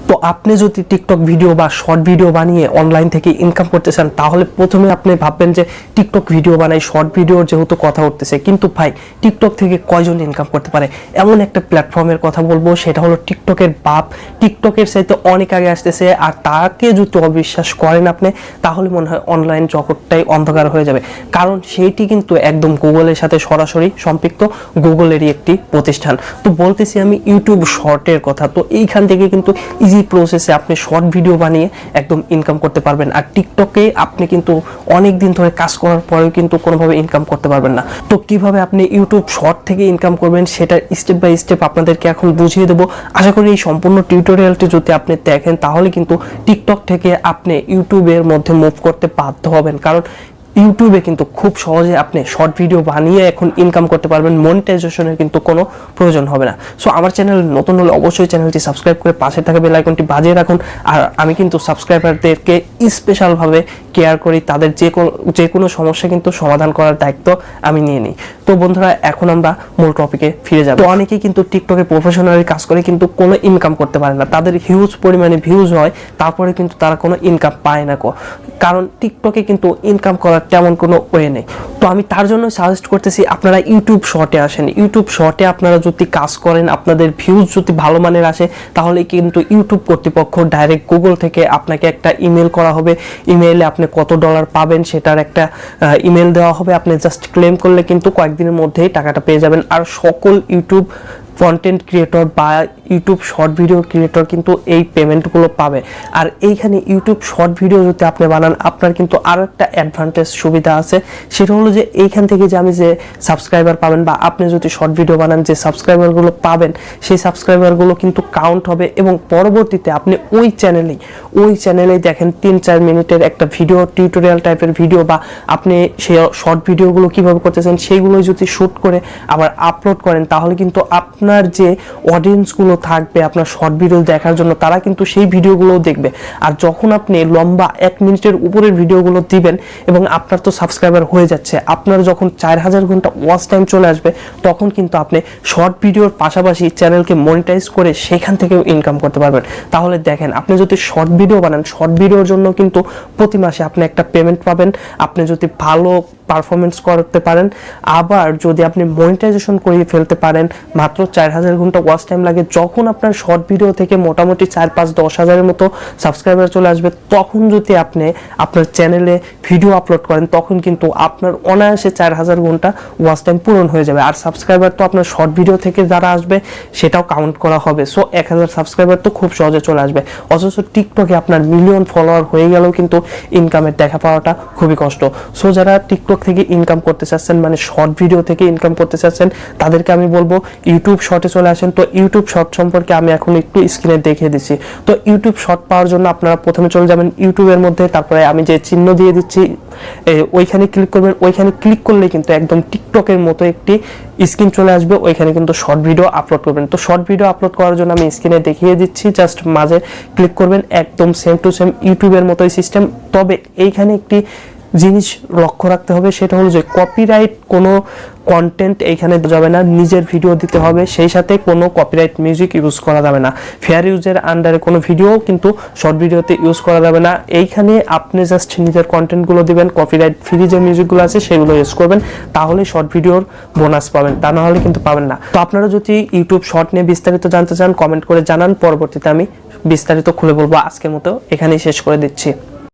তো আপনি যদি টিকটক ভিডিও বা শর্ট ভিডিও বানিয়ে অনলাইন থেকে ইনকাম করতে চান, তাহলে প্রথমে আপনি ভাববেন যে টিকটক ভিডিও বানাই, শর্ট ভিডিওর যেহেতু কথা উঠতেছে, কিন্তু ভাই টিকটক থেকে কয়জন ইনকাম করতে পারে? এমন একটা প্ল্যাটফর্মের কথা বলবো, সেটা হলো টিকটকের বাপ। টিকটকের চাইতে অনেক আগে আসতেছে, আর তাকে যদি অবিশ্বাস করেন আপনি, তাহলে মনে হয় অনলাইন জগৎটাই অন্ধকার হয়ে যাবে। কারণ সেইটি কিন্তু একদম গুগলের সাথে সরাসরি সম্পৃক্ত, গুগলেরই একটি প্রতিষ্ঠান। তো বলতেছি আমি ইউটিউব শর্টের কথা। তো এইখান থেকে কিন্তু ইজি প্রসেসে আপনি শর্ট ভিডিও বানিয়ে একদম ইনকাম করতে পারবেন। আর টিকটকে আপনি কিন্তু অনেক দিন ধরে কাজ করার পরেও কিন্তু কোনোভাবে ইনকাম করতে পারবেন না। তো কিভাবে আপনি ইউটিউব শর্ট থেকে ইনকাম করবেন সেটা স্টেপ বাই স্টেপ আপনাদেরকে এখন বুঝিয়ে দেবো। আশা করি এই সম্পূর্ণ টিউটোরিয়ালটি যদি আপনি দেখেন, তাহলে কিন্তু টিকটক থেকে আপনি ইউটিউবের মধ্যে মুভ করতে বাধ্য হবেন। কারণ ইউটিউবে কিন্তু খুব সহজে আপনি শর্ট ভিডিও বানিয়ে এখন ইনকাম করতে পারবেন, মনিটাইজেশনের কিন্তু কোনো প্রয়োজন হবে না। সো আমার চ্যানেল নতুন হলে অবশ্যই চ্যানেলটি সাবস্ক্রাইব করে পাশে থাকা বেল আইকনটি বাজিয়ে রাখুন। আর আমি কিন্তু সাবস্ক্রাইবারদেরকে স্পেশালভাবে কেয়ার করি, তাদের যে কোনো সমস্যা কিন্তু সমাধান করার দায়িত্ব আমি নিয়ে নিই। তো বন্ধুরা, এখন আমরা মূল টপিকে ফিরে যাব। তো অনেকেই কিন্তু টিকটকে প্রফেশনালি কাজ করে কিন্তু কোনো ইনকাম করতে পারে না, তাদের হিউজ পরিমাণে ভিউজ হয়, তারপরে কিন্তু তারা কোনো ইনকাম পায় না। কারণ টিকটকে কিন্তু ইনকাম করার তেমন কোনো ওয়ে নেই। তো আমি তার জন্য সাজেস্ট করতেছি আপনারা ইউটিউব শর্টে আসেন। ইউটিউব শর্টে আপনারা যদি কাজ করেন, আপনাদের ভিউজ যদি ভালো মানের আসে, তাহলে কিন্তু ইউটিউব কর্তৃপক্ষ ডাইরেক্ট গুগল থেকে আপনাকে একটা ইমেল করা হবে। ইমেইলে আপনি কত ডলার পাবেন সেটার একটা ইমেল দেওয়া হবে। আপনি জাস্ট ক্লেম করলে কিন্তু কয়েকদিনের মধ্যেই টাকাটা পেয়ে যাবেন। আর সকল ইউটিউব কন্টেন্ট ক্রিয়েটর বা ইউটিউব শর্ট ভিডিও ক্রিয়েটর কিন্তু এই পেমেন্টগুলো পাবে। আর এইখানে ইউটিউব শর্ট ভিডিও যদি আপনি বানান, আপনার কিন্তু আরও একটা অ্যাডভান্টেজ সুবিধা আছে। সেটা হলো যে এইখান থেকে যে আমি যে সাবস্ক্রাইবার পাবেন, বা আপনি যদি শর্ট ভিডিও বানান, যে সাবস্ক্রাইবারগুলো পাবেন সেই সাবস্ক্রাইবারগুলো কিন্তু কাউন্ট হবে, এবং পরবর্তীতে আপনি ওই চ্যানেলেই দেখেন 3-4 মিনিটের একটা ভিডিও, টিউটোরিয়াল টাইপের ভিডিও, বা আপনি সেই শর্ট ভিডিওগুলো কীভাবে করতেছেন সেইগুলো যদি শ্যুট করে আবার আপলোড করেন, তাহলে কিন্তু আপনার যে অডিয়েন্সগুলো থাকবে আপনার শর্ট ভিডিও দেখার জন্য, তারা কিন্তু সেই ভিডিওগুলোও দেখবে। আর যখন আপনি লম্বা 1 মিনিটের উপরের ভিডিওগুলো দিবেন, এবং আপনার তো সাবস্ক্রাইবার হয়ে যাচ্ছে, আপনার যখন 4000 ঘন্টা ওয়াচ টাইম চলে আসবে, তখন কিন্তু আপনি শর্ট ভিডিওর পাশাপাশি চ্যানেলকে মনিটাইজ করে সেখান থেকেও ইনকাম করতে পারবেন। তাহলে দেখেন, আপনি যদি শর্ট ভিডিও বানান, শর্ট ভিডিওর জন্য কিন্তু প্রতি মাসে আপনি একটা পেমেন্ট পাবেন, আপনি যদি ভালো পারফরমেন্স করতে পারেন। আবার যদি আপনি মনিটাইজেশন করিয়ে ফেলতে পারেন, মাত্র 4000 ঘন্টা ওয়াচ টাইম লাগে। যখন আপনার শর্ট ভিডিও থেকে মোটামুটি 4-5-10 হাজারের মতো সাবস্ক্রাইবার চলে আসবে, তখন যদি আপনি আপনার চ্যানেলে ভিডিও আপলোড করেন, তখন কিন্তু আপনার অনায়াসে 4000 ঘন্টা ওয়াচ টাইম পূরণ হয়ে যাবে। আর সাবস্ক্রাইবার তো আপনার শর্ট ভিডিও থেকে যারা আসবে সেটাও কাউন্ট করা হবে। সো 1000 সাবস্ক্রাইবার তো খুব সহজে চলে আসবে। অথচ টিকটকে আপনার মিলিয়ন ফলোয়ার হয়ে গেলেও কিন্তু ইনকামের দেখা পাওয়াটা খুবই কষ্ট। সো যারা টিকটক থেকে ইনকাম করতে চাচ্ছেন, মানে শর্ট ভিডিও থেকে ইনকাম করতে চাচ্ছেন, তাদেরকে আমি বলবো ইউটিউব শর্টে চলে আসেন। তো ইউটিউব শর্ট সম্পর্কে আমি এখন একটু স্ক্রিনে দেখিয়ে দিচ্ছি। তো ইউটিউব শর্ট পাওয়ার জন্য আপনারা প্রথমে চলে যাবেন ইউটিউবের মধ্যে, তারপরে আমি যে চিহ্ন দিয়ে দিচ্ছি ওইখানে ক্লিক করবেন। ওইখানে ক্লিক করলে কিন্তু একদম টিকটকের মতো একটি স্ক্রিন চলে আসবে, ওইখানে কিন্তু শর্ট ভিডিও আপলোড করবেন। তো শর্ট ভিডিও আপলোড করার জন্য আমি স্ক্রিনে দেখিয়ে দিচ্ছি, জাস্ট মাঝে ক্লিক করবেন, একদম সেম টু সেম ইউটিউবের মতোই সিস্টেম। তবে এইখানে একটি জিনিস লক্ষ্য রাখতে হবে, সেটা হলো যে কপিরাইট কোনো কন্টেন্ট এইখানে যাবে না, নিজের ভিডিও দিতে হবে, সেই সাথে কোনো কপিরাইট মিউজিক ইউজ করা যাবে না। ফেয়ার ইউজের আন্ডারে কোনো ভিডিও কিন্তু শর্ট ভিডিওতে ইউজ করা যাবে না। এইখানে আপনি জাস্ট নিজের কন্টেন্টগুলো দিবেন, কপিরাইট ফ্রি যে মিউজিকগুলো আছে সেগুলো ইউজ করবেন, তাহলে শর্ট ভিডিওর বোনাস পাবেন, তা না হলে কিন্তু পাবেন না। তো আপনারা যদি ইউটিউব শর্ট নিয়ে বিস্তারিত জানতে চান, কমেন্ট করে জানান, পরবর্তীতে আমি বিস্তারিত খুলে বলবো। আজকের মতো এখানেই শেষ করে দিচ্ছি।